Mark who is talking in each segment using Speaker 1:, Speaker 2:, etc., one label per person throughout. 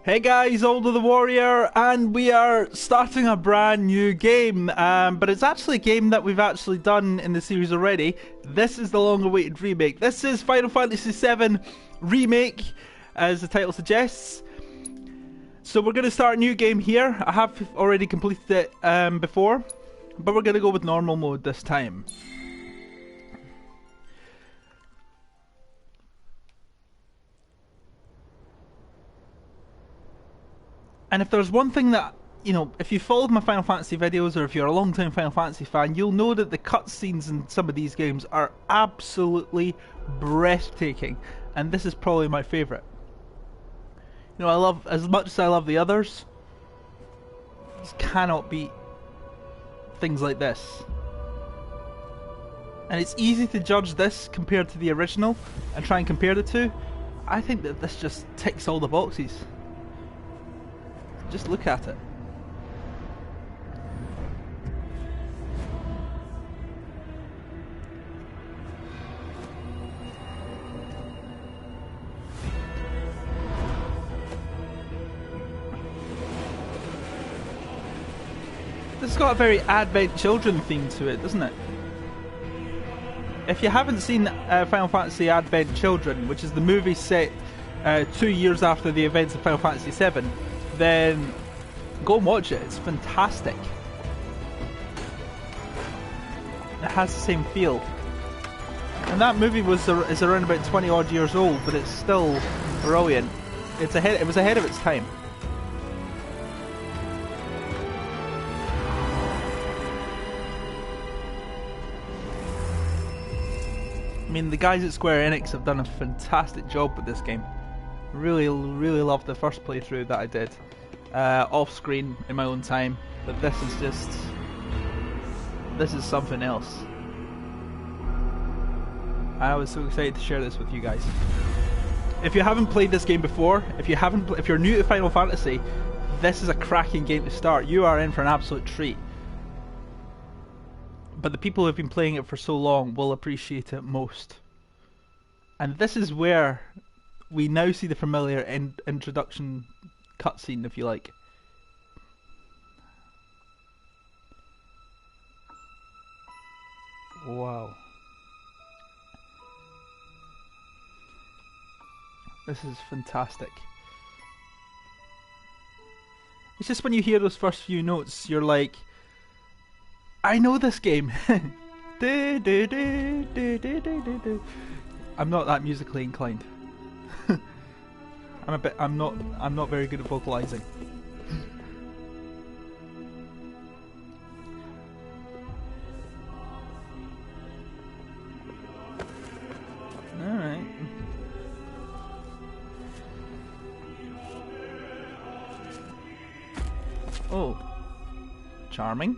Speaker 1: Hey guys, AldoTheWarrior, and we are starting a brand new game, but it's actually a game that we've actually done in the series already. This is the long-awaited remake. This is Final Fantasy VII Remake, as the title suggests. So we're going to start a new game here. I have already completed it before, but we're going to go with normal mode this time. And if there's one thing that, you know, if you followed my Final Fantasy videos or if you're a long-time Final Fantasy fan, you'll know that the cutscenes in some of these games are absolutely breathtaking. And this is probably my favourite. You know, I love, as much as I love the others, just cannot beat things like this. And it's easy to judge this compared to the original and try and compare the two. I think that this just ticks all the boxes. Just look at it. This has got a very Advent Children theme to it, doesn't it? If you haven't seen Final Fantasy Advent Children, which is the movie set 2 years after the events of Final Fantasy VII, then go and watch it. It's fantastic. It has the same feel. And that movie is around about 20 odd years old, but it's still brilliant. It was ahead of its time. I mean, the guys at Square Enix have done a fantastic job with this game. Really loved the first playthrough that I did off screen in my own time, but this is something else. I was so excited to share this with you guys. If you haven't played this game before, if you're new to Final Fantasy, this is a cracking game to start. You are in for an absolute treat. But the people who have been playing it for so long will appreciate it most. And this is where we now see the familiar introduction cutscene, if you like. Wow. This is fantastic. It's just when you hear those first few notes, you're like, I know this game. I'm not that musically inclined. I'm not very good at vocalizing. Alright. Oh. Charming.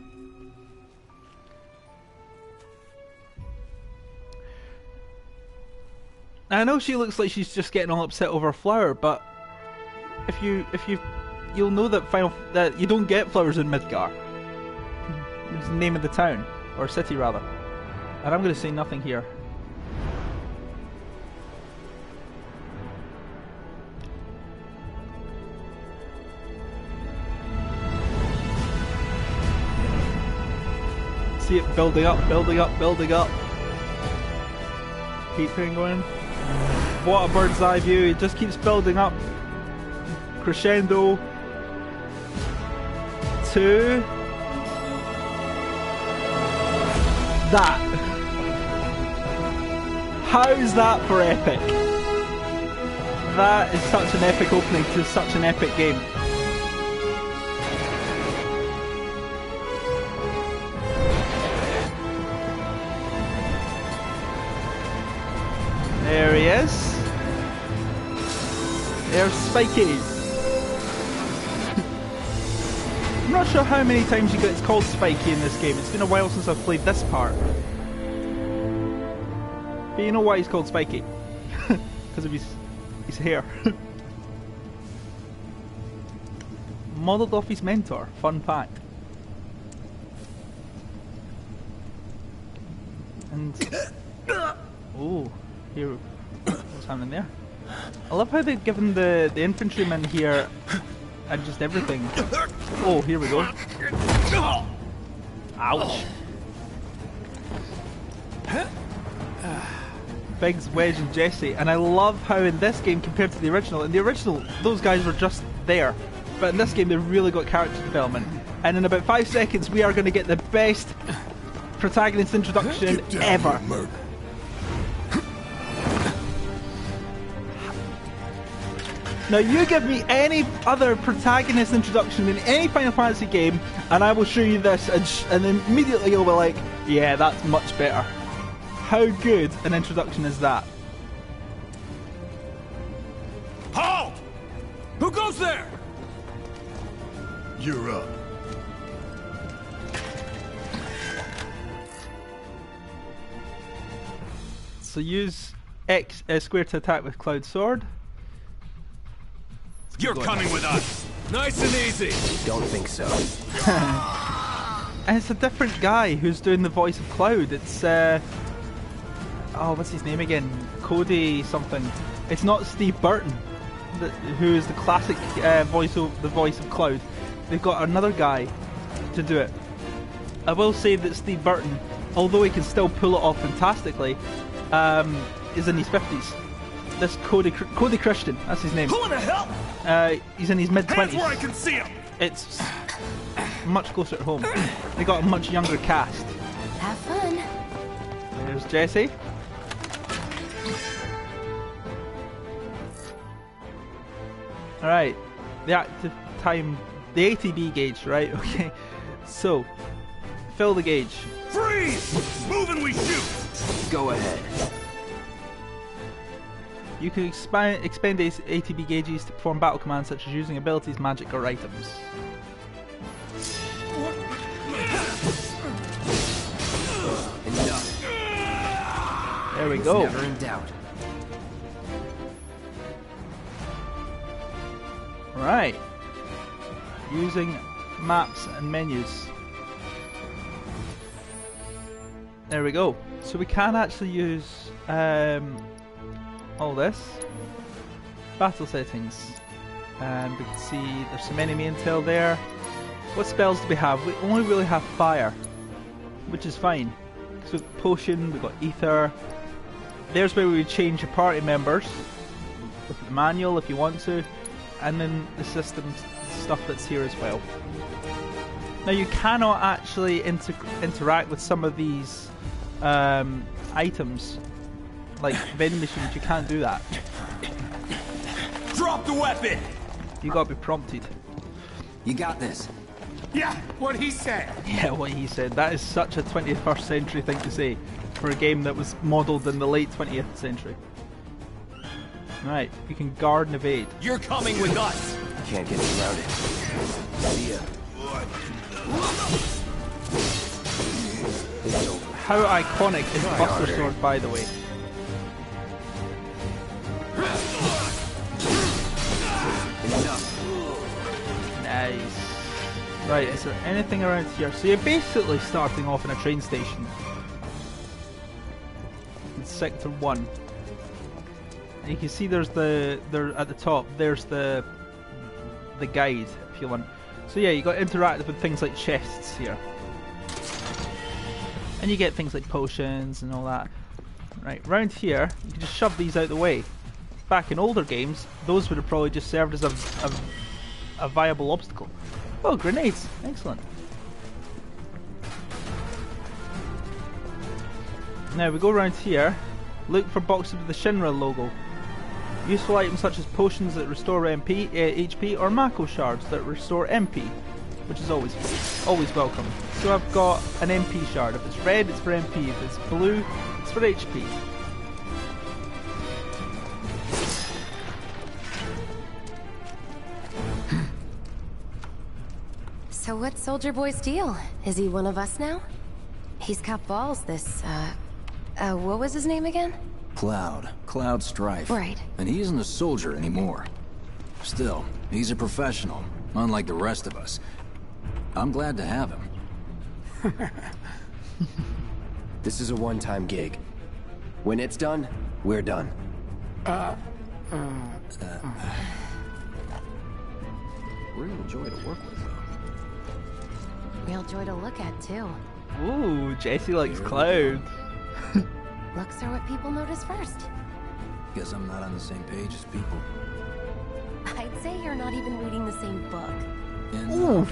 Speaker 1: I know she looks like she's just getting all upset over a flower, but you'll know that you don't get flowers in Midgar. It's the name of the town, or city rather. And I'm going to say nothing here. See it building up, building up, building up. Keep going. What a bird's eye view, it just keeps building up. Crescendo to that. How's that for epic? That is such an epic opening to such an epic game. There he is. There's Spiky. I'm not sure how many times it's called Spiky in this game. It's been a while since I've played this part. But you know why he's called Spiky? Because of his hair. Modelled off his mentor. Fun fact. And oh, here, what's happening there? I love how they've given the infantrymen here and just everything. Oh, here we go. Ouch. Biggs, Wedge and Jesse, and I love how in this game compared to the original, in the original those guys were just there, but in this game they've really got character development, and in about 5 seconds we are going to get the best protagonist introduction ever. Now you give me any other protagonist introduction in any Final Fantasy game and I will show you this, and immediately you'll be like, yeah, that's much better. How good an introduction is that?
Speaker 2: Halt! Who goes there?
Speaker 3: You're up.
Speaker 1: So use X square to attack with Cloud Sword.
Speaker 2: You're coming with us. Nice and easy.
Speaker 4: Don't think so.
Speaker 1: And it's a different guy who's doing the voice of Cloud. It's oh, what's his name again? Cody something. It's not Steve Burton, who is the classic voice of Cloud. They've got another guy to do it. I will say that Steve Burton, although he can still pull it off fantastically, is in his 50s. This Cody Christian, that's his name.
Speaker 2: Who the hell?
Speaker 1: He's in his mid-20s.
Speaker 2: Hands where I can see him.
Speaker 1: It's much closer to home. They got a much younger cast.
Speaker 5: Have fun.
Speaker 1: There's Jesse. Alright, the active time, the ATB gauge, right? Okay, so fill the gauge.
Speaker 2: Freeze! Move and we shoot.
Speaker 4: Go ahead.
Speaker 1: You can expend these ATB gauges to perform battle commands such as using abilities, magic, or items.
Speaker 4: Enough.
Speaker 1: There we go.
Speaker 4: Never in doubt.
Speaker 1: Right. Using maps and menus. There we go. So we can actually use all this. Battle settings. And we can see there's some enemy intel there. What spells do we have? We only really have fire, which is fine. So we've got potion, we've got ether. There's where we would change your party members. Look at the manual if you want to. And then the system stuff that's here as well. Now you cannot actually interact with some of these items, like vending machines. You can't do that.
Speaker 2: Drop the weapon.
Speaker 1: You gotta be prompted.
Speaker 4: You got this.
Speaker 2: Yeah, what he said.
Speaker 1: Yeah, what he said. That is such a 21st century thing to say for a game that was modelled in the late 20th century. Right, we can guard and evade.
Speaker 2: You're coming with us.
Speaker 4: Can't get around it. See ya. It's over.
Speaker 1: How iconic is Buster Sword, by the way?
Speaker 4: Enough.
Speaker 1: Nice. Right, is there anything around here? So you're basically starting off in a train station. In Sector 1. And you can see there's at the top, there's the guide, if you want. So yeah, you got to interact with things like chests here. And you get things like potions and all that. Right, round here, you can just shove these out the way. Back in older games, those would have probably just served as a viable obstacle. Oh, grenades! Excellent. Now we go around here, look for boxes with the Shinra logo. Useful items such as potions that restore HP or Mako shards that restore MP, which is always welcome. So I've got an MP shard. If it's red, it's for MP. If it's blue, it's for HP.
Speaker 5: So what's Soldier Boy's deal? Is he one of us now? He's got balls, this, what was his name again?
Speaker 6: Cloud Strife.
Speaker 5: Right.
Speaker 6: And he isn't a soldier anymore. Still, he's a professional, unlike the rest of us. I'm glad to have him.
Speaker 4: This is a one-time gig. When it's done, we're done.
Speaker 6: Real joy to work with, though.
Speaker 5: Real joy to look at, too.
Speaker 1: Ooh, Jesse likes Cloud.
Speaker 5: Looks are what people notice first.
Speaker 6: Guess I'm not on the same page as people.
Speaker 5: I'd say you're not even reading the same book.
Speaker 6: And we're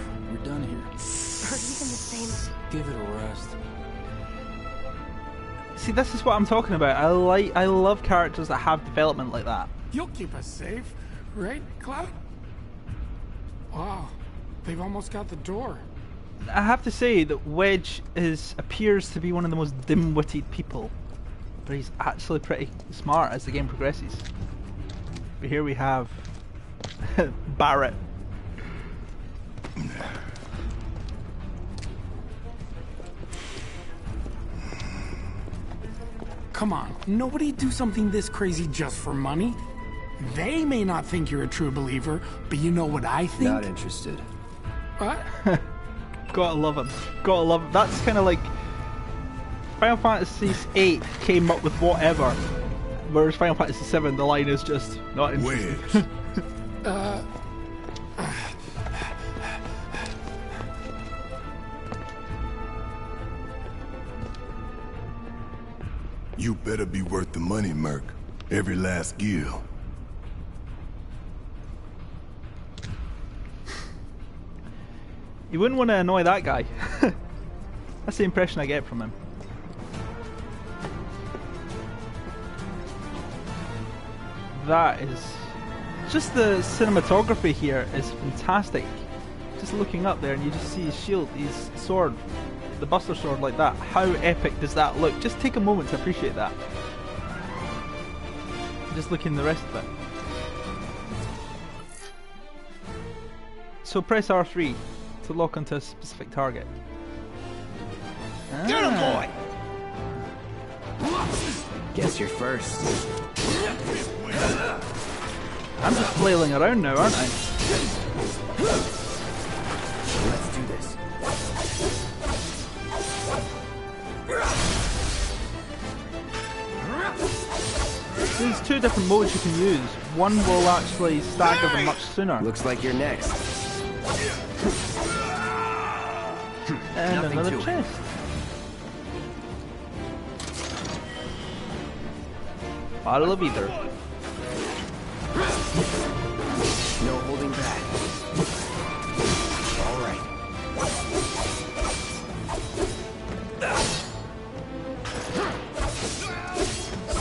Speaker 6: done here.
Speaker 5: Or even the same...
Speaker 6: Give it a rest.
Speaker 1: See, this is what I'm talking about. I love characters that have development like that.
Speaker 2: You'll keep us safe, right, Cloud? Wow, they've almost got the door.
Speaker 1: I have to say that Wedge appears to be one of the most dim-witted people, but he's actually pretty smart as the game progresses. But here we have Barrett.
Speaker 2: Come on, nobody do something this crazy just for money. They may not think you're a true believer, but you know what I think?
Speaker 4: Not interested.
Speaker 2: What?
Speaker 1: Gotta love him. Gotta love him. That's kind of like Final Fantasy VIII came up with whatever, whereas Final Fantasy VII, the line is just not interested.
Speaker 3: You better be worth the money, Merc. Every last gil.
Speaker 1: You wouldn't want to annoy that guy. That's the impression I get from him. That is... just the cinematography here is fantastic. Just looking up there and you just see his shield, his sword, the Buster Sword like that. How epic does that look? Just take a moment to appreciate that. Just look in the rest of it. So press R3 to lock onto a specific target.
Speaker 2: Get him, boy!
Speaker 4: Guess you're first.
Speaker 1: I'm just flailing around now, aren't I?
Speaker 4: Let's do this.
Speaker 1: There's two different modes you can use. One will actually stagger them much sooner.
Speaker 4: Looks like you're next.
Speaker 1: And
Speaker 4: Nothing
Speaker 1: another
Speaker 4: to it.
Speaker 1: chest. Bottle of either.
Speaker 4: No holding back. All right.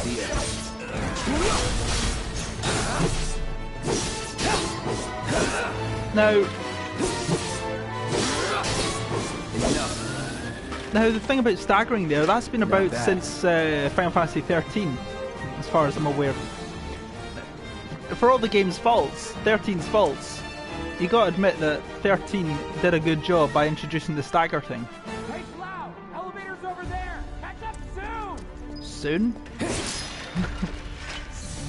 Speaker 4: See ya.
Speaker 1: Now the thing about staggering there, that's been about since Final Fantasy 13, as far as I'm aware. For all the game's faults, 13's faults, you gotta admit that 13 did a good job by introducing the stagger thing.
Speaker 2: Hey, Cloud! Elevator's over there! Catch up soon!
Speaker 1: Soon?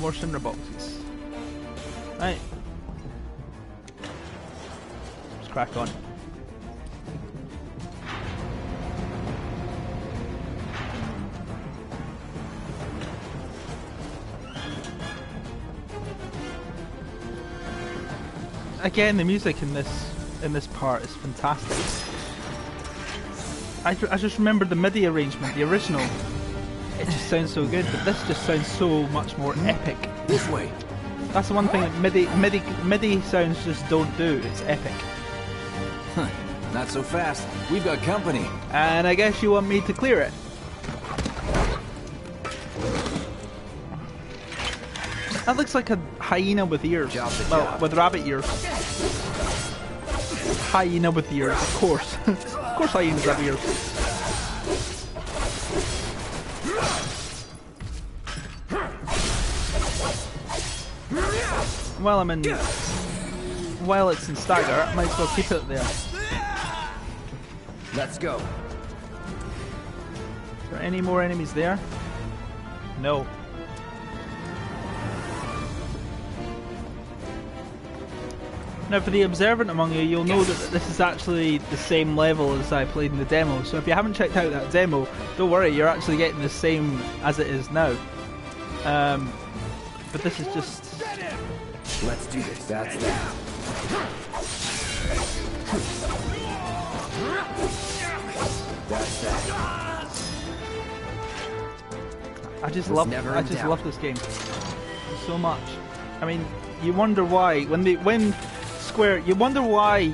Speaker 1: More cinder boxes. Right. Let's crack on. Again, the music in this part is fantastic. I just remember the MIDI arrangement, the original. It just sounds so good, but this just sounds so much more epic.
Speaker 6: This way.
Speaker 1: That's the one thing that MIDI sounds just don't do. It's epic.
Speaker 6: Not so fast. We've got company.
Speaker 1: And I guess you want me to clear it. That looks like a hyena with ears. Well, with rabbit ears. Hyena with ears, of course. Of course hyenas have ears. While it's in stagger, I might as well keep it there.
Speaker 4: Let's go.
Speaker 1: Is there any more enemies there? No. Now for the observant among you, you'll know that this is actually the same level as I played in the demo, so if you haven't checked out that demo, don't worry, you're actually getting the same as it is now. But this is just...
Speaker 4: Let's do this. That's that. That's that.
Speaker 1: I just
Speaker 4: Was never in doubt.
Speaker 1: love this game so much. I mean, you wonder why when Square, you wonder why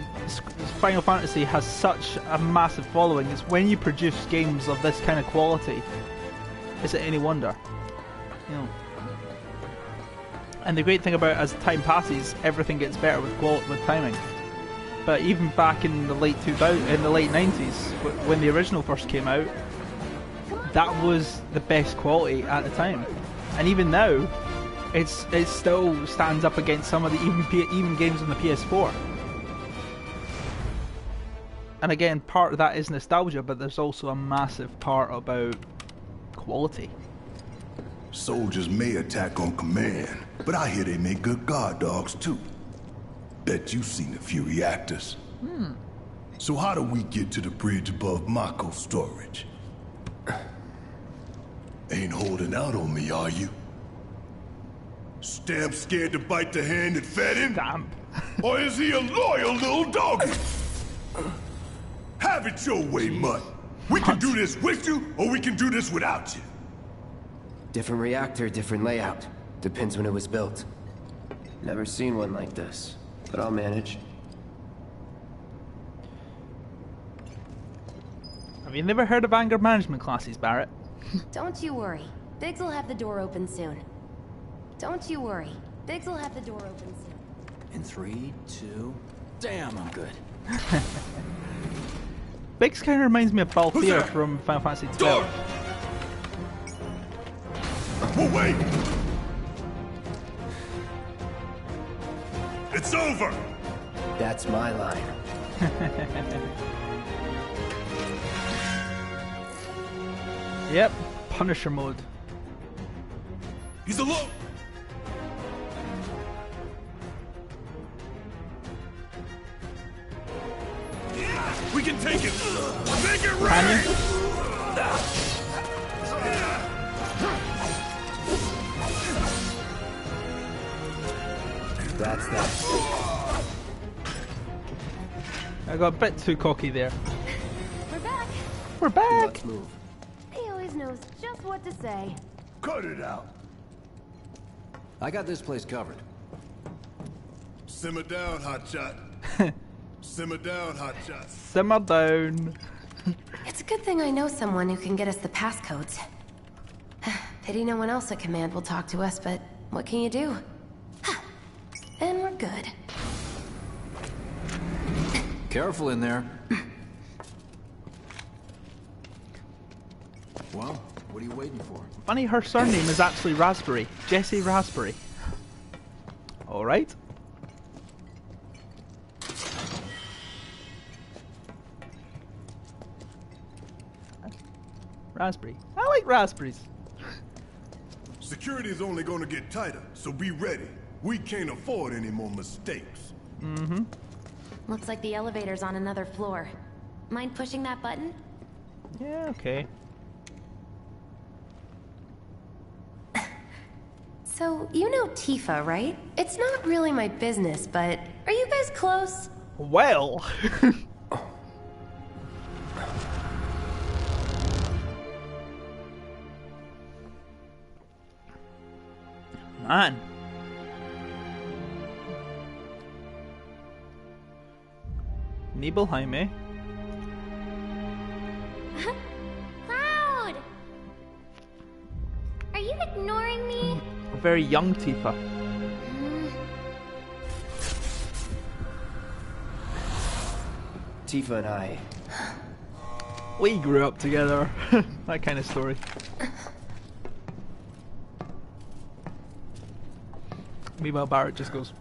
Speaker 1: Final Fantasy has such a massive following. It's when you produce games of this kind of quality. Is it any wonder? You know. And the great thing about as time passes, everything gets better with timing. But even back in the late 90s, when the original first came out, that was the best quality at the time. And even now, it still stands up against some of the even games on the PS4. And again, part of that is nostalgia, but there's also a massive part about quality.
Speaker 3: Soldiers may attack on command, but I hear they make good guard dogs too. Bet you've seen a few reactors. So how do we get to the bridge above Mako storage? Ain't holding out on me, are you? Stamp scared to bite the hand that fed him?
Speaker 1: Damn.
Speaker 3: Or is he a loyal little doggy? Have it your way, Mutt. We can do this with you, or we can do this without you.
Speaker 4: Different reactor, different layout. Depends when it was built. Never seen one like this, but I'll manage.
Speaker 1: Have you never heard of anger management classes, Barrett?
Speaker 5: Don't you worry. Biggs will have the door open soon. Don't you worry. Biggs will have the door open soon.
Speaker 6: In 3, 2... Damn, I'm good.
Speaker 1: Biggs kind of reminds me of Balthier from Final Fantasy XII.
Speaker 3: Door! Well, wait! It's over!
Speaker 4: That's my line.
Speaker 1: Yep, Punisher mode.
Speaker 3: He's alone! We can take it! Make it right!
Speaker 1: Can you?
Speaker 4: That's that.
Speaker 1: I got a bit too cocky there.
Speaker 5: We're back.
Speaker 1: We're back!
Speaker 4: Let's move.
Speaker 5: He always knows just what to say.
Speaker 3: Cut it out!
Speaker 6: I got this place covered.
Speaker 3: Simmer down, hotshot. Simmer down, hotshot.
Speaker 1: Simmer down.
Speaker 5: It's a good thing I know someone who can get us the passcodes. Pity no one else at command will talk to us, but what can you do? And we're good.
Speaker 6: Careful in there. Well, what are you waiting for?
Speaker 1: Funny, her surname is actually Raspberry. Jessie Raspberry. Alright. Raspberry. I like raspberries.
Speaker 3: Security is only gonna get tighter, so be ready. We can't afford any more mistakes.
Speaker 1: Mm-hmm.
Speaker 5: Looks like the elevator's on another floor. Mind pushing that button?
Speaker 1: Yeah, okay.
Speaker 5: So, you know Tifa, right? It's not really my business, but are you guys close?
Speaker 1: Well. Man. Nibelheim, eh?
Speaker 5: Cloud! Are you ignoring me?
Speaker 1: A very young Tifa.
Speaker 4: Tifa and I.
Speaker 1: We grew up together. That kind of story. Meanwhile, Barrett just goes.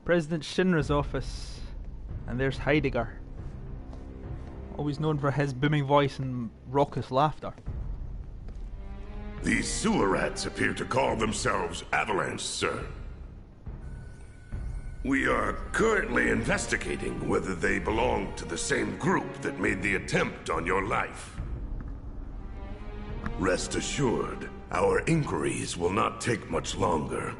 Speaker 1: President Shinra's office. And there's Heidegger. Always known for his booming voice and raucous laughter.
Speaker 7: These sewer rats appear to call themselves Avalanche, sir. We are currently investigating whether they belong to the same group that made the attempt on your life. Rest assured, our inquiries will not take much longer.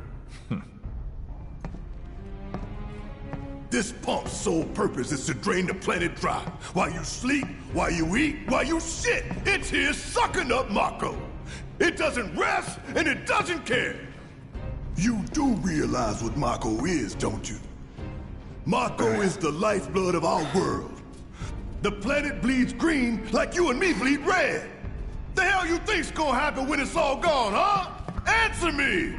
Speaker 3: This pump's sole purpose is to drain the planet dry. While you sleep, while you eat, while you shit, it's here sucking up Mako. It doesn't rest, and it doesn't care. You do realize what Mako is, don't you? Mako is the lifeblood of our world. The planet bleeds green like you and me bleed red. The hell you think's gonna happen when it's all gone, huh? Answer me!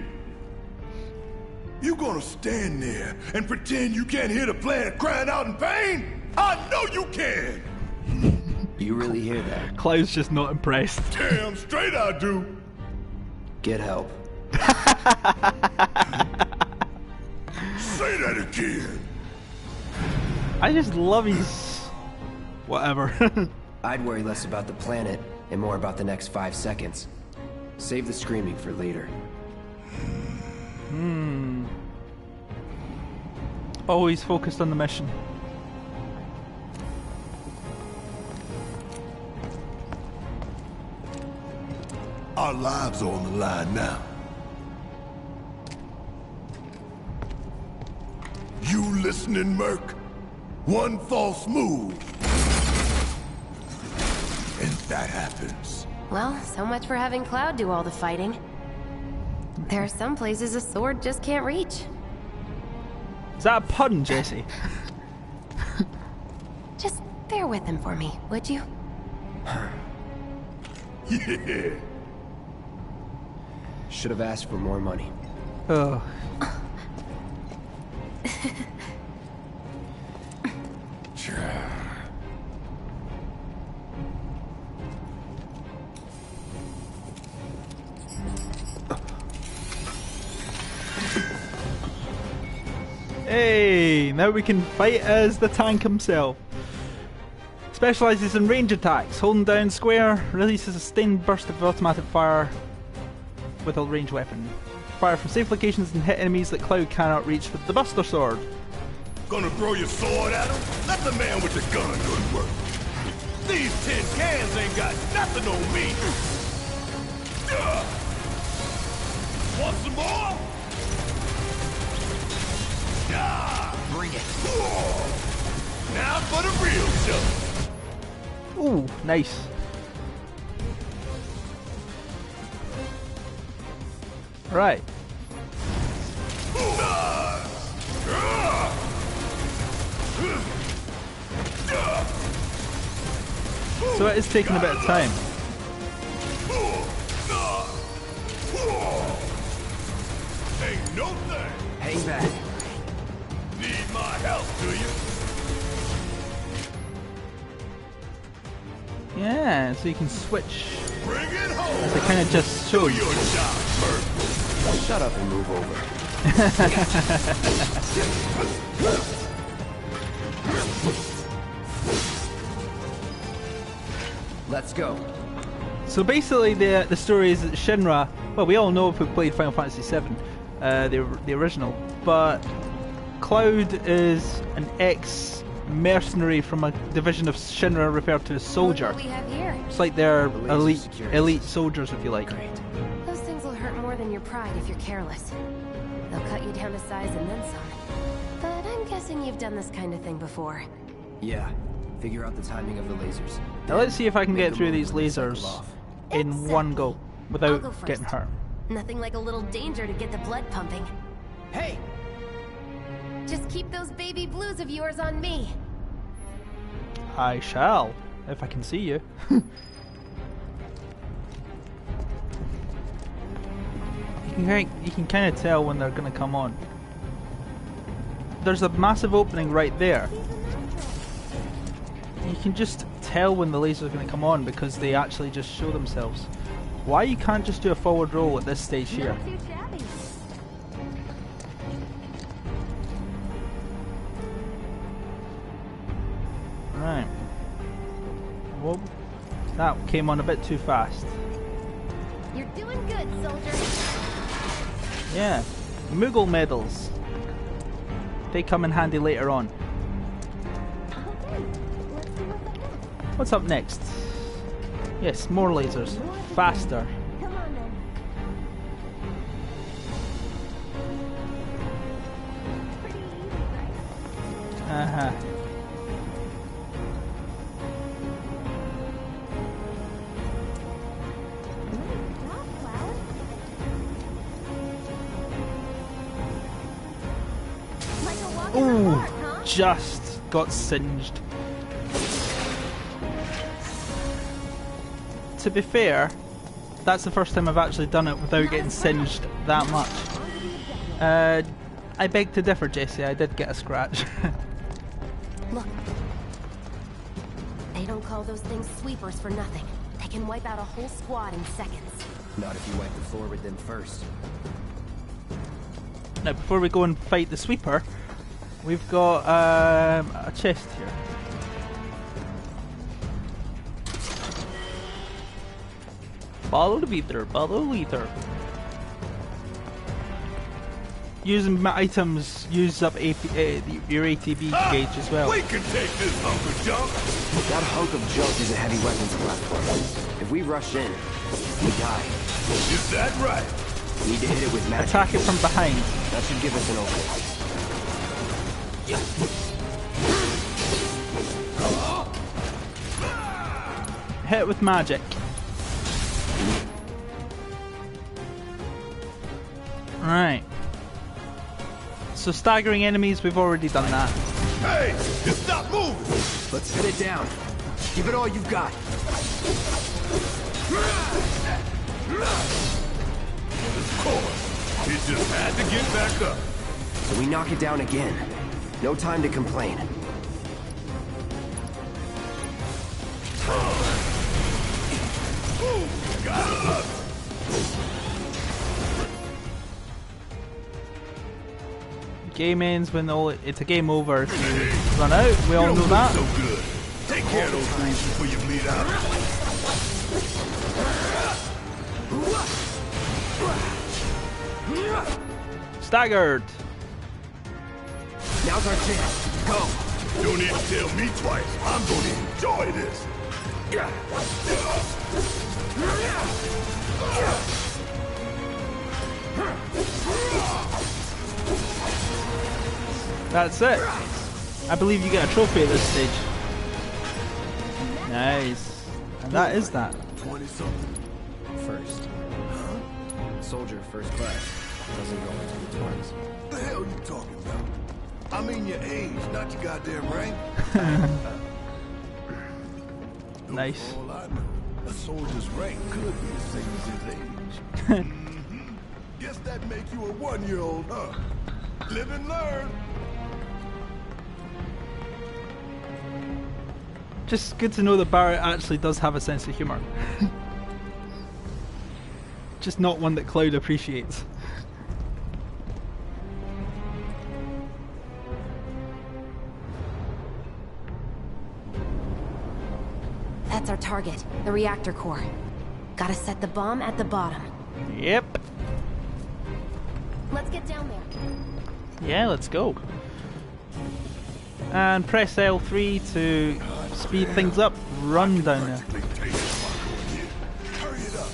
Speaker 3: You gonna stand there and pretend you can't hear the planet crying out in pain? I know you can!
Speaker 4: You really hear that?
Speaker 1: Cloud's just not impressed.
Speaker 3: Damn straight I do!
Speaker 4: Get help.
Speaker 3: Say that again!
Speaker 1: I just love his... whatever.
Speaker 4: I'd worry less about the planet and more about the next 5 seconds. Save the screaming for later.
Speaker 1: Always focused on the mission.
Speaker 3: Our lives are on the line now. You listening, Merc? One false move, and that happens.
Speaker 5: Well, so much for having Cloud do all the fighting. There are some places a sword just can't reach.
Speaker 1: Is that a pun, Jesse?
Speaker 5: Just bear with him for me, would you?
Speaker 3: Yeah.
Speaker 4: Should have asked for more money.
Speaker 1: Oh. Hey, now we can fight as the tank himself. Specializes in range attacks. Holding down square releases a sustained burst of automatic fire with a ranged weapon. Fire from safe locations and hit enemies that Cloud cannot reach with the Buster Sword.
Speaker 3: Gonna throw your sword at him? Let the man with the gun go to work. These tin cans ain't got nothing on me. Want some more? Bring it. Now for the real show.
Speaker 1: Ooh, nice. Right. So it is taking a bit of time.
Speaker 3: Ain't no thing.
Speaker 4: Hang back.
Speaker 3: Need my help, do you?
Speaker 1: Yeah, so you can switch.
Speaker 3: Bring it home.
Speaker 1: As I kind of just showed.
Speaker 3: Your job, Merc.
Speaker 4: Shut up and move over. Let's go.
Speaker 1: So basically the story is that Shinra, well, we all know if we've played Final Fantasy VII, the original, but Cloud is an ex-mercenary from a division of Shinra referred to as Soldier.
Speaker 5: Look what we have here.
Speaker 1: It's like they're elite
Speaker 4: security.
Speaker 1: soldiers, if you like.
Speaker 5: Those things will hurt more than your pride if you're careless. They'll cut you down to size and then some. But I'm guessing you've done this kind of thing before.
Speaker 4: Yeah. Figure out the timing of the lasers.
Speaker 1: Now let's see if I can
Speaker 4: Make
Speaker 1: get
Speaker 4: a
Speaker 1: through
Speaker 4: move
Speaker 1: these
Speaker 4: when they cycle
Speaker 1: lasers
Speaker 4: off.
Speaker 1: in
Speaker 5: Exactly.
Speaker 1: one go
Speaker 5: I'll go
Speaker 1: without
Speaker 5: first.
Speaker 1: getting hurt.
Speaker 5: Nothing like a little danger to get the blood pumping.
Speaker 4: Hey!
Speaker 5: Just keep those baby blues of yours on me.
Speaker 1: I shall, if I can see you. You can kind of tell when they're going to come on. There's a massive opening right there. You can just tell when the lasers are going to come on because they actually just show themselves. Why you can't just do a forward roll at this stage here?
Speaker 5: Not too shabby.
Speaker 1: Right. Whoa. That came on a bit too fast.
Speaker 5: You're doing good, soldier.
Speaker 1: Yeah. Moogle medals. They come in handy later on. What's up next? Yes, more lasers. Faster. Uh-huh. Ooh, just got singed. To be fair, that's the first time I've actually done it without getting singed that much. I beg to differ, Jesse. I did get a scratch.
Speaker 5: Look. They don't call those things sweepers for nothing. They can wipe out a whole squad in seconds.
Speaker 4: Not if you wipe the floor with them first.
Speaker 1: Now, before we go and fight the sweeper, we've got a chest here. Follow the leader, follow the leader. Using my items uses up your ATB gauge as well.
Speaker 3: We can take this hunk of junk.
Speaker 4: That hunk of junk is a heavy weapons platform. If we rush in, we die.
Speaker 3: Is that right?
Speaker 4: Need to hit it with magic.
Speaker 1: Attack it from behind.
Speaker 4: That should give us an opening.
Speaker 1: Hit it with magic. Right. So staggering enemies, we've already done that.
Speaker 3: Hey, just stop moving.
Speaker 4: Let's hit it down. Give it all you've got.
Speaker 3: Of course. It just had to get back up.
Speaker 4: So we knock it down again. No time to complain.
Speaker 3: Got it.
Speaker 1: Game ends when it's a game over if you run out. We all know that.
Speaker 3: So good. Take care of those things before you bleed out.
Speaker 1: Staggered.
Speaker 4: Now's our chance. Go.
Speaker 3: You don't need to tell me twice. I'm going to enjoy this.
Speaker 1: That's it. I believe you get a trophy at this stage. Nice. And that is that.
Speaker 3: 20-something.
Speaker 4: First. Soldier first class. Doesn't go into the twenties.
Speaker 3: What the hell are you talking about? I mean your age, not your goddamn rank.
Speaker 1: Nice.
Speaker 3: For all I know, a soldier's rank could be the same as his age. Guess that makes you a 1-year-old, huh? Live and learn.
Speaker 1: Just good to know that Barrett actually does have a sense of humour. Just not one that Cloud appreciates.
Speaker 5: That's our target, the reactor core. Gotta set the bomb at the bottom.
Speaker 1: Yep.
Speaker 5: Let's get down there.
Speaker 1: Yeah, let's go. And press L3 to speed things up. Run down there.
Speaker 3: Hurry it up.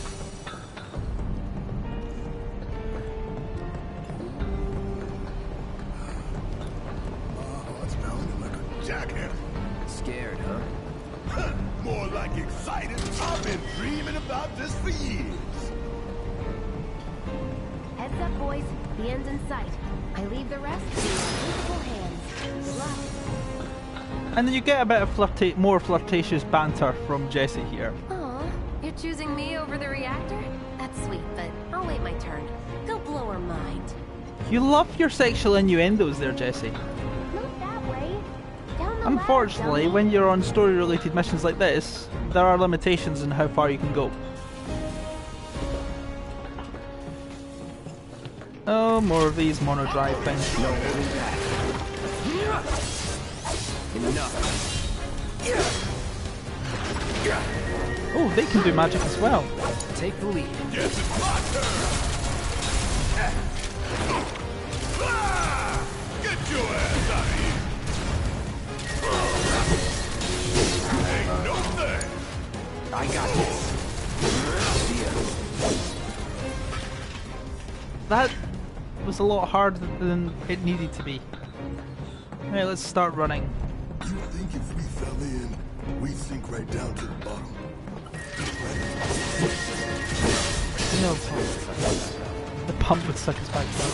Speaker 3: Oh, it's pounding like a jackhammer.
Speaker 4: Scared, huh?
Speaker 3: More like excited. I've been dreaming about this for years.
Speaker 5: Heads up, boys. The end's in sight. I leave the rest in capable hands. Good luck.
Speaker 1: And then you get a bit of more flirtatious banter from Jesse here.
Speaker 5: Aw, you're choosing me over the reactor? That's sweet, but I'll wait my turn. Go blow her mind.
Speaker 1: You love your sexual innuendos there, Jesse.
Speaker 5: Not that way. Down the
Speaker 1: Unfortunately,
Speaker 5: ladder,
Speaker 1: when you're on story-related missions like this, there are limitations in how far you can go. Oh, more of these monodrive things.
Speaker 4: No holding back. Enough.
Speaker 1: Oh, they can do magic as well.
Speaker 4: Take the lead.
Speaker 3: Guess it's my turn. Get your ass out of here! Ain't no thing!
Speaker 4: I got this. See ya.
Speaker 1: That was a lot harder than it needed to be. Right, let's start running.
Speaker 3: You think if we fell in, we'd sink right down to the bottom?
Speaker 1: No pump. The pump would suck us back down.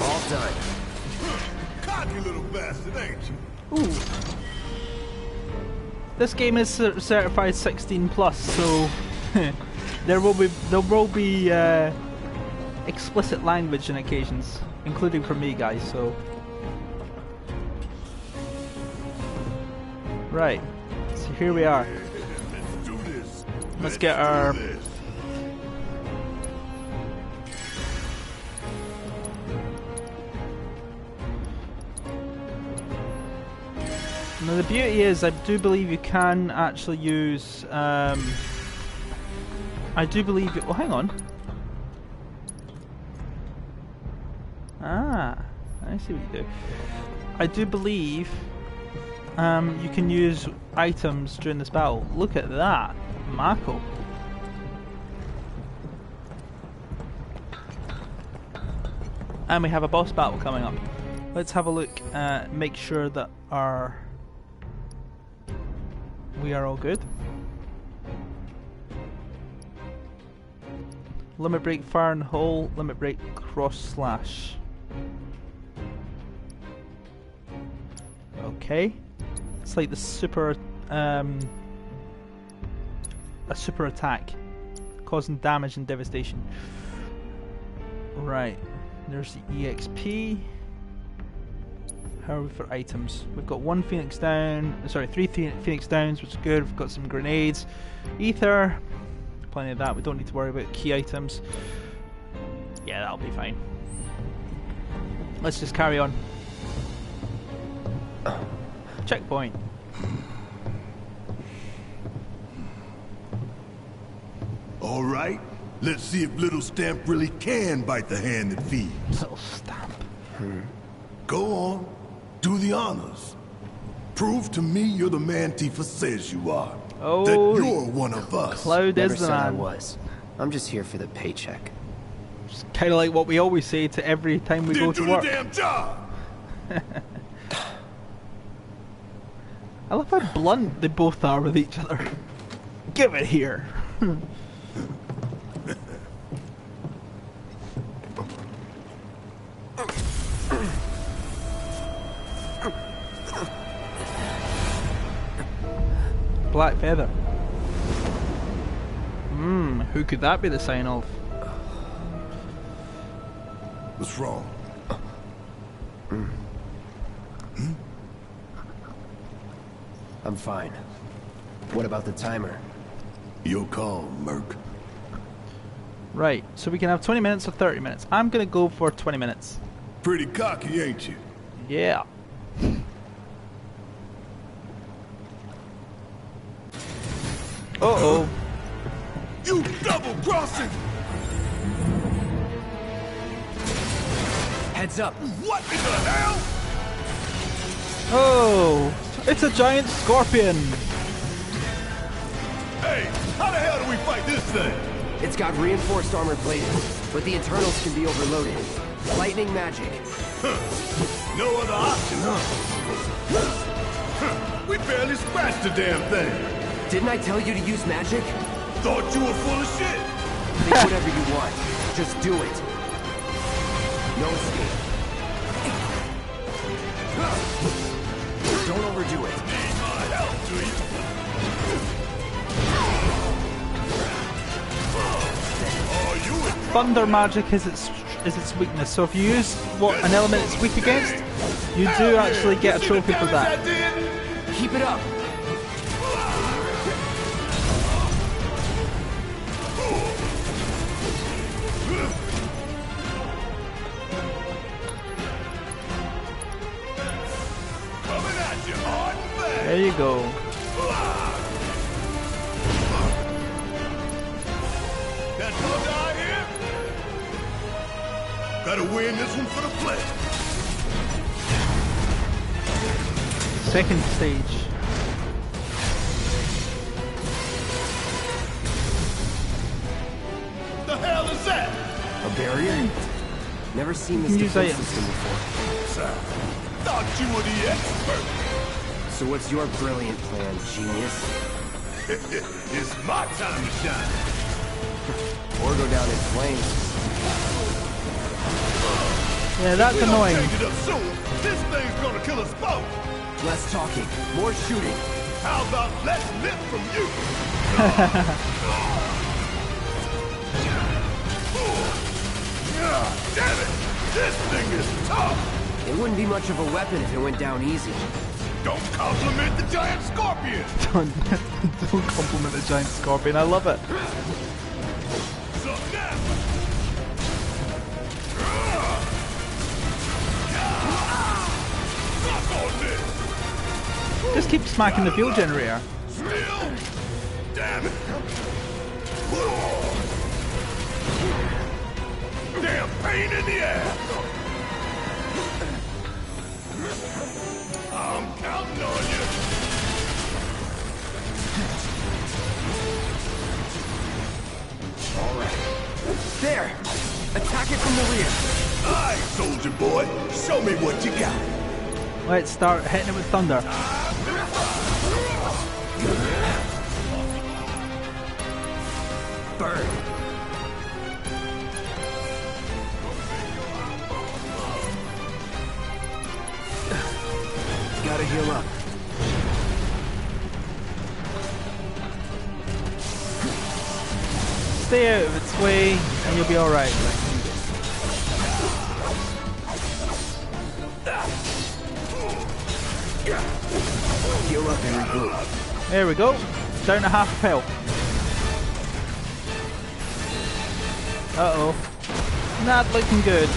Speaker 4: All done.
Speaker 3: Cocky little bastard, ain't you?
Speaker 1: Ooh. This game is certified 16 plus, so there will be explicit language in occasions, including for me, guys. So right, so here we are.
Speaker 3: Let's do this.
Speaker 1: Let's get our. Now the beauty is, I do believe you can actually use. I do believe. Oh, hang on. Ah, I see what you do. I do believe you can use items during this battle. Look at that, Mako. And we have a boss battle coming up. Let's have a look. Make sure that we are all good. Limit break, fire and hole. Limit break, cross slash. Okay. It's like the super, a super attack, causing damage and devastation. Right. There's the EXP. How are we for items? We've got one Phoenix down. Sorry, 3 Phoenix downs, which is good. We've got some grenades, ether, plenty of that. We don't need to worry about key items. Yeah, that'll be fine. Let's just carry on. Checkpoint.
Speaker 3: All right, let's see if Little Stamp really can bite the hand that feeds.
Speaker 1: Little Stamp.
Speaker 3: Go on, do the honors. Prove to me you're the man Tifa says you are.
Speaker 1: Oh,
Speaker 3: that you're one of us.
Speaker 1: Cloud
Speaker 4: Never
Speaker 1: is the
Speaker 4: said I
Speaker 1: man.
Speaker 4: was. I'm just here for the paycheck.
Speaker 1: It's kind of like what we always say to every time we go
Speaker 3: Didn't
Speaker 1: to
Speaker 3: do
Speaker 1: work.
Speaker 3: the damn job.
Speaker 1: I love how blunt they both are with each other. Give it here. Black feather. Who could that be the sign of?
Speaker 3: What's wrong?
Speaker 4: I'm fine. What about the timer?
Speaker 3: Your call, Merc.
Speaker 1: Right, so we can have 20 minutes or 30 minutes. I'm gonna go for 20 minutes.
Speaker 3: Pretty cocky, ain't you?
Speaker 1: Yeah. Uh-oh.
Speaker 3: You double-crossing!
Speaker 4: Heads up!
Speaker 3: What in the hell?
Speaker 1: Oh, it's a giant scorpion.
Speaker 3: Hey, how the hell do we fight this thing?
Speaker 4: It's got reinforced armor plating, but the internals can be overloaded. Lightning magic.
Speaker 3: No other option, huh? We barely scratched the damn thing.
Speaker 4: Didn't I tell you to use magic?
Speaker 3: Thought you were full of shit.
Speaker 4: Think whatever you want. Just do it. No escape. Don't overdo it.
Speaker 3: Need my help, do you? Oh, you
Speaker 1: Thunder magic is its weakness. So if you use an element it's weak against, you do actually get a trophy for that.
Speaker 4: Keep it up.
Speaker 3: Coming at you hard and fast.
Speaker 1: There you go.
Speaker 3: That's all down here. Gotta win this one for the flesh.
Speaker 1: Second stage.
Speaker 3: The hell is that?
Speaker 4: A barrier? Never seen this
Speaker 1: Use
Speaker 4: defense
Speaker 1: items.
Speaker 4: system before.
Speaker 3: Thought you were the expert.
Speaker 4: So what's your brilliant plan, genius?
Speaker 3: It's my time to shine.
Speaker 4: Or go down in flames.
Speaker 1: Yeah, that's
Speaker 3: We don't
Speaker 1: annoying.
Speaker 3: change it up soon. This thing's gonna kill us both.
Speaker 4: Less talking, more shooting.
Speaker 3: How about less lip from you? Damn it! This thing is tough.
Speaker 4: It wouldn't be much of a weapon if it went down easy.
Speaker 3: Don't compliment the giant scorpion.
Speaker 1: Don't compliment the giant scorpion. I love it.
Speaker 3: So now. Suck on this.
Speaker 1: Just keep smacking the fuel generator.
Speaker 3: Still. Damn it. Damn pain in the ass. I'm counting on you.
Speaker 4: All right. There! Attack it from the rear.
Speaker 3: Aye, soldier boy. Show me what you got.
Speaker 1: Let's start hitting it with thunder.
Speaker 4: Burn. Gotta heal up.
Speaker 1: Stay out of its way and you'll be alright.
Speaker 4: Heal up and regroup.
Speaker 1: There we go. Down to half health. Uh-oh. Not looking good.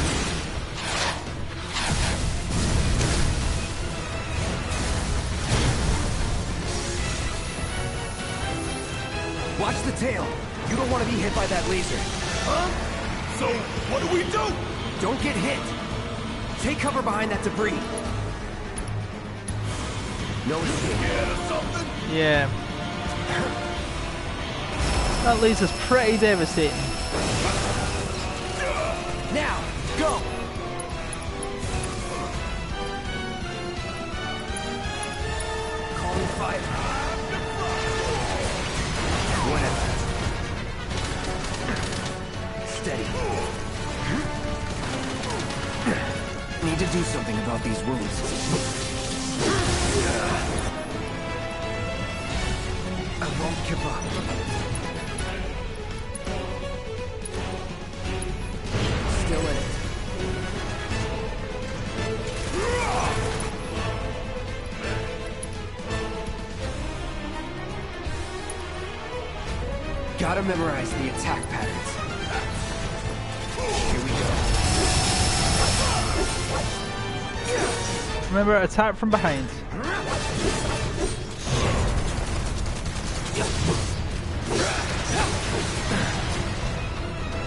Speaker 4: Watch the tail. You don't want to be hit by that laser.
Speaker 3: Huh? So, what do we do?
Speaker 4: Don't get hit. Take cover behind that debris. No escape.
Speaker 3: Scared of something?
Speaker 1: Yeah. That laser's pretty devastating.
Speaker 4: Now, go! Calling fire. Whatever. Steady. Need to do something about these wounds. I won't give up. Still in it. Gotta memorize the attack patterns. Here we go.
Speaker 1: Remember, attack from behind.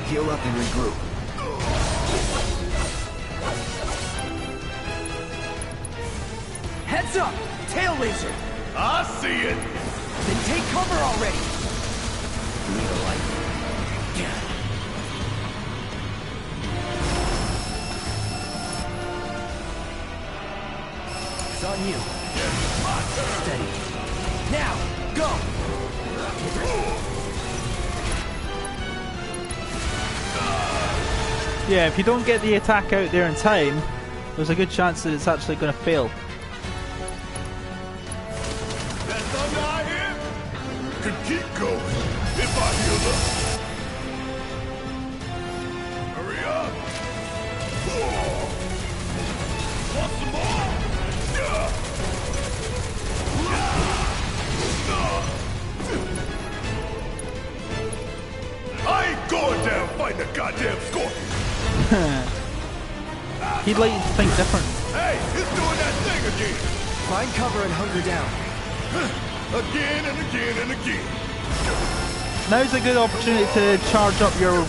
Speaker 4: Heal up and regroup. Heads up! Tail laser!
Speaker 3: I see it.
Speaker 4: Then take cover already! Need a light. It's on you. Steady. Now, go!
Speaker 1: Yeah, if you don't get the attack out there in time, there's a good chance that it's actually going to fail.
Speaker 3: That thunder I hear could keep going if I heal up. Hurry up. Want some more? I ain't going down fighting a goddamn scorpion.
Speaker 1: He'd like you to think different.
Speaker 3: Hey, it's doing that thing again.
Speaker 4: Find cover and hunker down.
Speaker 3: Again and again and again.
Speaker 1: Now's a good opportunity to charge up your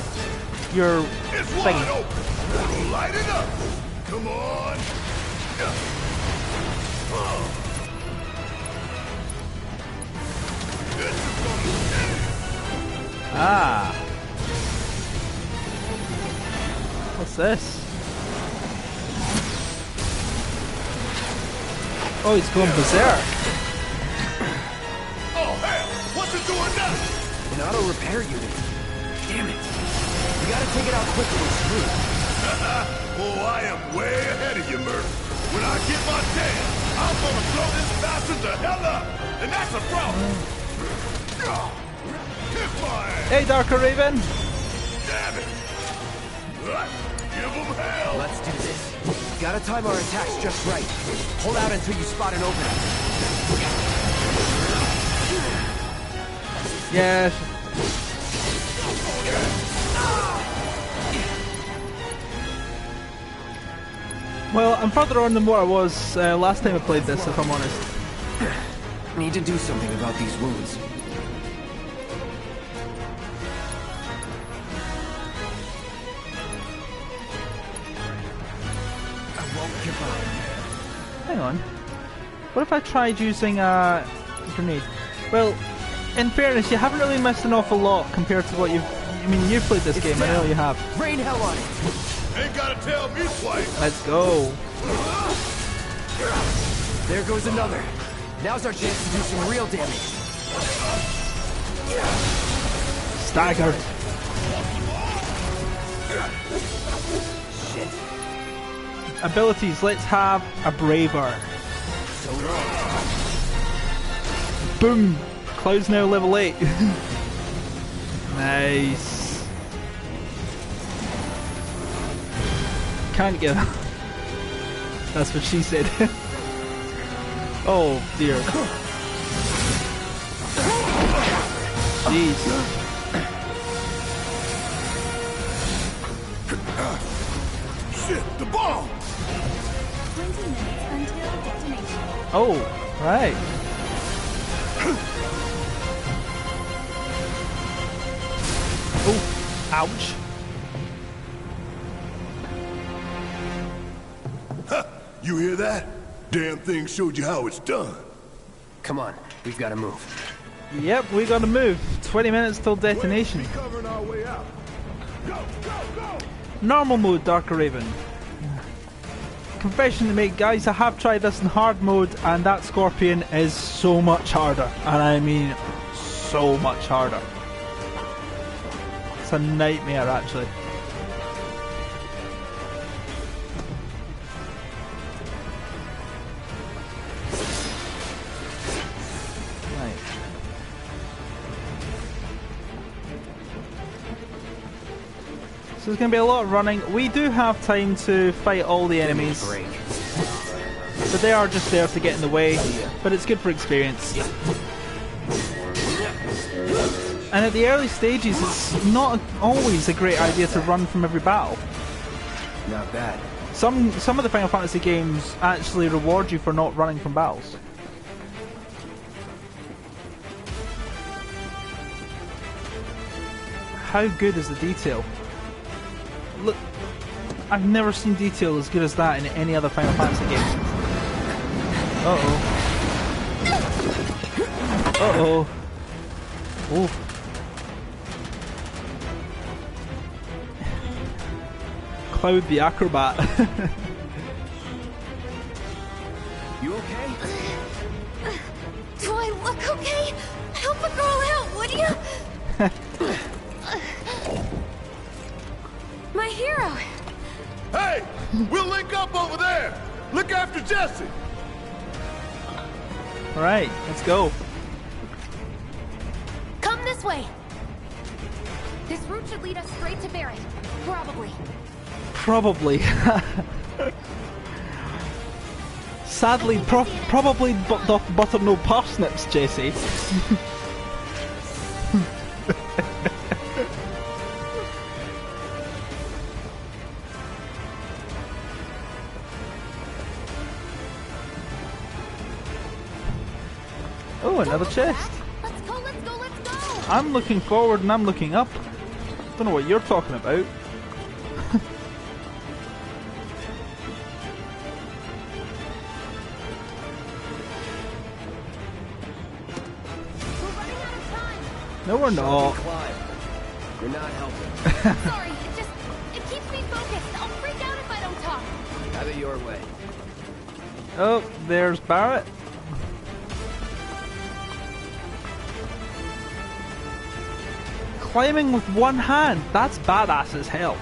Speaker 3: It's
Speaker 1: thing.
Speaker 3: wide open. Light it up. Come on.
Speaker 1: Ah. What's this? Oh, he's going berserk.
Speaker 3: Oh, hell. What's it doing now?
Speaker 4: An auto repair unit. Damn it. You gotta take it out quickly and smooth.
Speaker 3: Oh, I am way ahead of you, Murph. When I get my chance, I'm gonna blow this bastard the hell up. And that's a problem. Kiss my ass.
Speaker 1: Hey, Darker Raven.
Speaker 3: Damn it. Give him hell.
Speaker 4: Let's do this. Gotta time our attacks just right. Hold out until you spot an opening.
Speaker 1: Yes. Well, I'm further on than what I was last time I played this, if I'm honest.
Speaker 4: Need to do something about these wounds. I won't give up.
Speaker 1: Hang on. What if I tried using a grenade? Well, in fairness, you haven't really missed an awful lot compared to what you've... I mean, you've played this game, I know you have.
Speaker 4: Rain hell on it.
Speaker 3: Ain't gotta tell me twice.
Speaker 1: Let's go.
Speaker 4: There goes another. Now's our chance to do some real damage.
Speaker 1: Staggered.
Speaker 4: Shit.
Speaker 1: Abilities, let's have a Braver.
Speaker 4: So long.
Speaker 1: Boom! Cloud's now level 8. Nice. Can't get up. That's what she said. Oh dear. Jeez.
Speaker 3: Shit, the bomb.
Speaker 8: 20 minutes until detonation.
Speaker 1: Oh, right. Oh, ouch.
Speaker 3: You hear that? Damn thing showed you how it's done.
Speaker 4: Come on, we've got to move.
Speaker 1: Yep, we gotta move. 20 minutes till detonation.
Speaker 3: Covering our way out. Go, go, go!
Speaker 1: Normal mode, Darker Raven. Confession to make, guys, I have tried this in hard mode, and that Scorpion is so much harder. And I mean, so much harder. It's a nightmare, actually. Right. So there's going to be a lot of running. We do have time to fight all the enemies,
Speaker 4: Break.
Speaker 1: but they are just there to get in the way. But it's good for experience. And at the early stages, it's not always a great idea to run from every battle.
Speaker 4: Not bad.
Speaker 1: Some of the Final Fantasy games actually reward you for not running from battles. How good is the detail? Look, I've never seen detail as good as that in any other Final Fantasy game. Uh-oh. Uh-oh. Oh. Cloud the Acrobat.
Speaker 4: You okay?
Speaker 5: Do I look okay? Help a girl out, would you? My hero.
Speaker 3: Hey! We'll link up over there! Look after Jesse!
Speaker 1: Alright, let's go.
Speaker 5: Come this way. This route should lead us straight to Barrett. Probably.
Speaker 1: Probably. Sadly, probably doth butter no parsnips, Jesse. Oh, another chest.
Speaker 8: Let's go, let's go, let's go!
Speaker 1: I'm looking forward and I'm looking up. Don't know what you're talking about.
Speaker 8: We're running out of time!
Speaker 1: No, we're not.
Speaker 4: Climb. You're not helping.
Speaker 8: Sorry, it keeps me focused. I'll freak out if I don't talk.
Speaker 4: Have it your way.
Speaker 1: Oh, there's Barrett. Climbing with one hand. That's badass as hell.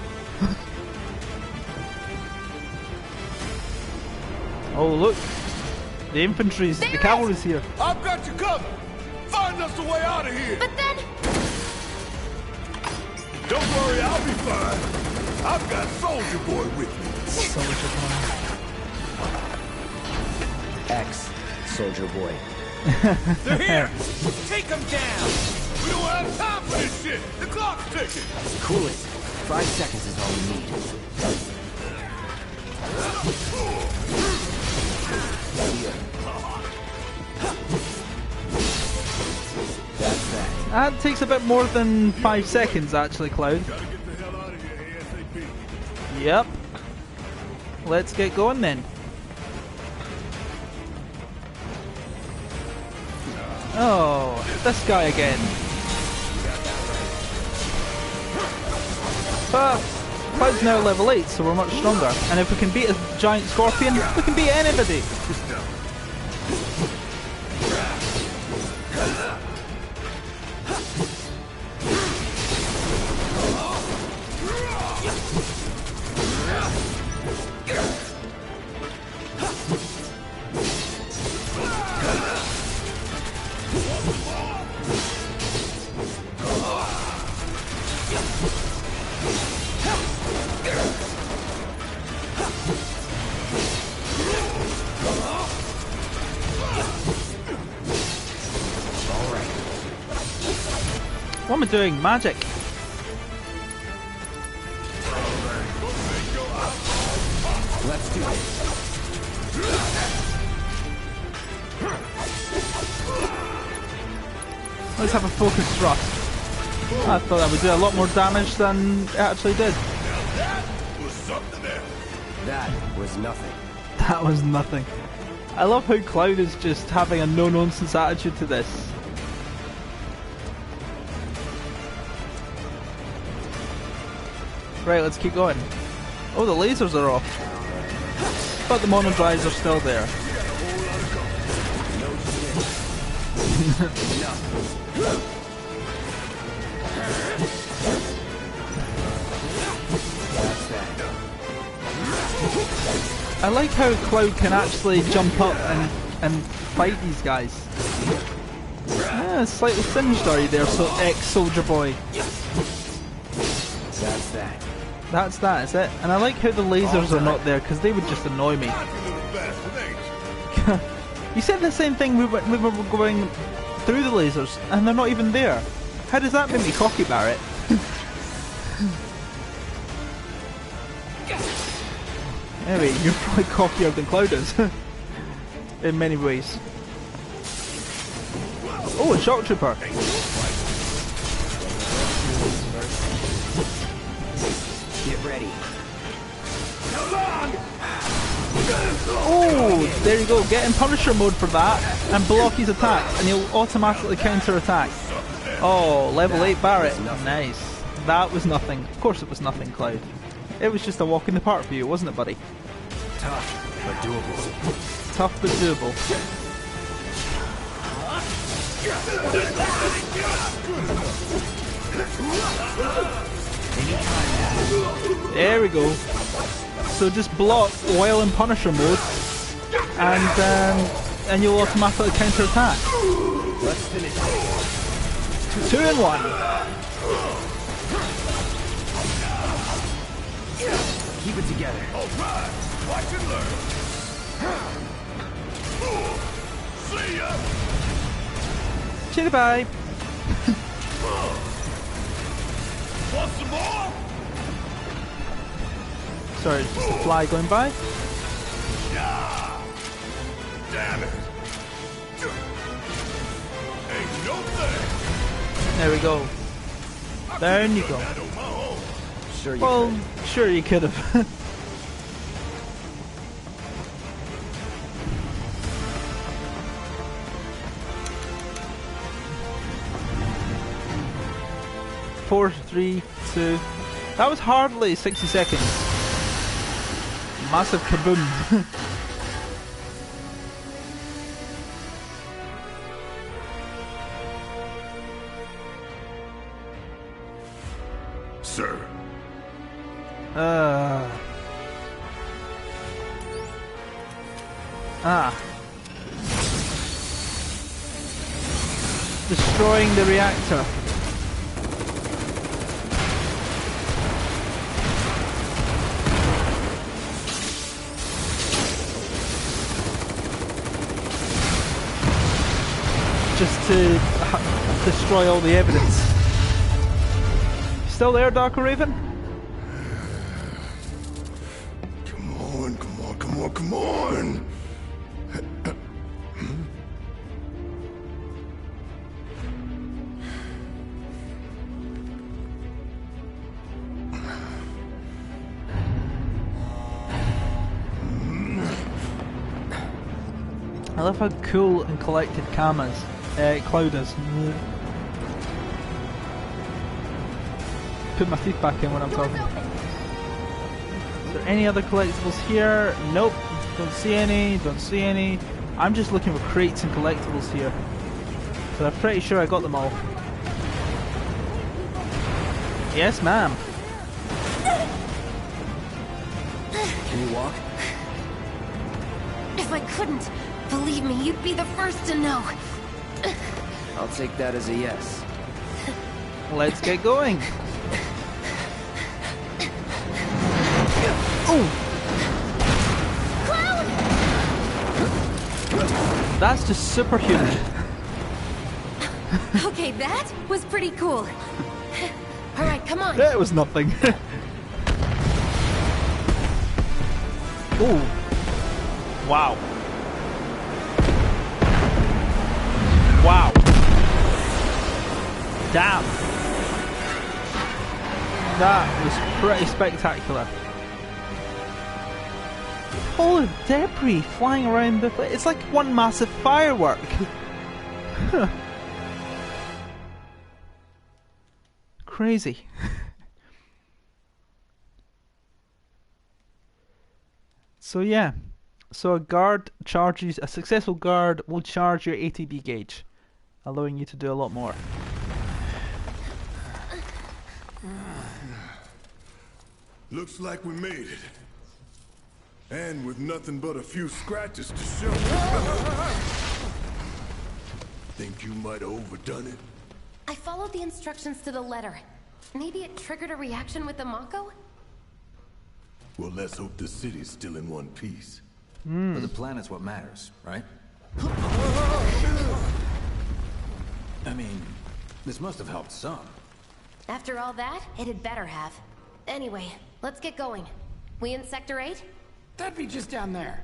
Speaker 1: Oh, look. The infantry's, the cavalry's here.
Speaker 3: I've got you covered. Find us a way out of here.
Speaker 8: But then...
Speaker 3: Don't worry, I'll be fine. I've got Soldier Boy with me.
Speaker 4: X, Soldier Boy.
Speaker 3: They're here. Take them down. We don't have time for this shit. The clock's ticking.
Speaker 4: Cool it. 5 seconds is all we need. That's that.
Speaker 1: That takes a bit more than 5 seconds actually, Cloud.
Speaker 3: Gotta get the hell out of here ASAP.
Speaker 1: Yep. Let's get going then. Oh, this guy again. But Cloud's now level 8, so we're much stronger. And if we can beat a giant scorpion, we can beat anybody. What am I doing? Magic.
Speaker 4: Let's do it.
Speaker 1: Let's have a focus thrust. I thought that would do a lot more damage than it actually did.
Speaker 3: That was something else.
Speaker 4: That was nothing.
Speaker 1: That was nothing. I love how Cloud is just having a no-nonsense attitude to this. Right, let's keep going. Oh, the lasers are off. But the mono drives are still there. I like how Cloud can actually jump up and fight these guys. Yeah, slightly singed are you there, so ex-Soldier Boy.
Speaker 4: That's that.
Speaker 1: That's that, is it? And I like how the lasers are not there, because they would just annoy me. You said the same thing we were going through the lasers, and they're not even there. How does that make me cocky, Barrett? Anyway, you're probably cockier than Cloud is. In many ways. Oh, a shock trooper.
Speaker 4: Get ready.
Speaker 1: Oh, there you go. Get in Punisher mode for that and block his attacks, and he'll automatically counter attack. Oh, level 8 Barrett. Nice. That was nothing. Of course it was nothing, Cloud. It was just a walk in the park for you, wasn't it, buddy?
Speaker 4: Tough, but doable.
Speaker 1: Tough but doable. There we go. So just block while in Punisher mode, and you'll automatically counter attack.
Speaker 4: Let's finish it.
Speaker 1: 2 in 1.
Speaker 4: Keep it together.
Speaker 3: Alright, watch and learn. See ya.
Speaker 1: Cheery bye.
Speaker 3: Want some more?
Speaker 1: Sorry, it's just a fly going by.
Speaker 3: Yeah. Damn it.
Speaker 1: There we go. Down you go.
Speaker 4: Sure you
Speaker 1: Well,
Speaker 4: could.
Speaker 1: sure you could have. Four, three, two. That was hardly 60 seconds. Massive kaboom.
Speaker 7: Sir,
Speaker 1: Destroying the reactor. Just to destroy all the evidence. Still there, Darker Raven?
Speaker 3: Come on, come on, come on, come on!
Speaker 1: I love how cool and collected Cloud is. Put my teeth back in when I'm talking. Is there any other collectibles here? Nope. Don't see any. Don't see any. I'm just looking for crates and collectibles here. So I'm pretty sure I got them all. Yes, ma'am.
Speaker 4: Can you walk?
Speaker 5: If I couldn't, believe me, you'd be the first to know.
Speaker 4: I'll take that as a yes.
Speaker 1: Let's get going. Oh! That's just superhuman.
Speaker 5: Okay, that was pretty cool. Alright, come on.
Speaker 1: That was nothing. Oh! Wow. Wow. Damn. That was pretty spectacular. All the debris flying around the place. It's like one massive firework. Crazy. So yeah. So a successful guard will charge your ATB gauge, allowing you to do a lot more.
Speaker 3: Looks like we made it. And with nothing but a few scratches to show. Think you might have overdone it?
Speaker 5: I followed the instructions to the letter. Maybe it triggered a reaction with the Mako?
Speaker 3: Well, let's hope the city's still in one piece.
Speaker 6: But the planet's what matters, right? I mean, this must have helped some.
Speaker 5: After all that, it had better have. Anyway, let's get going. We in Sector 8?
Speaker 2: That'd be just down there.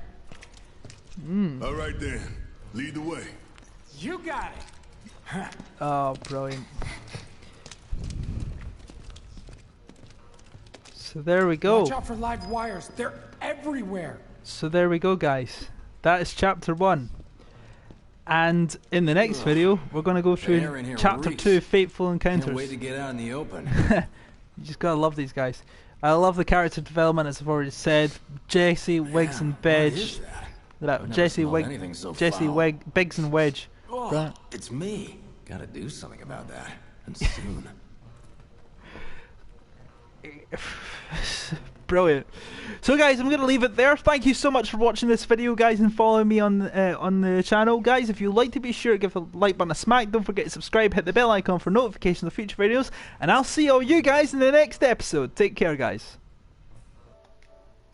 Speaker 3: All right then, lead the way.
Speaker 2: You got it.
Speaker 1: Oh, brilliant. So there we go.
Speaker 2: Watch out for live wires. They're everywhere.
Speaker 1: So there we go, guys. That is chapter 1. And in the next video, we're going to go through chapter 2, Fateful Encounters.
Speaker 6: Can't wait to get out in the open.
Speaker 1: You just gotta love these guys. I love the character development, as I've already said. Jesse, Wiggs, and Bedge. Jesse, Biggs, and Wedge.
Speaker 6: Oh, it's me. Gotta do something about that. And soon.
Speaker 1: Brilliant. So guys, I'm going to leave it there. Thank you so much for watching this video, guys, and following me on the channel. Guys, if you like to, be sure to give the like button a smack. Don't forget to subscribe, hit the bell icon for notifications of future videos, and I'll see all you guys in the next episode. Take care, guys.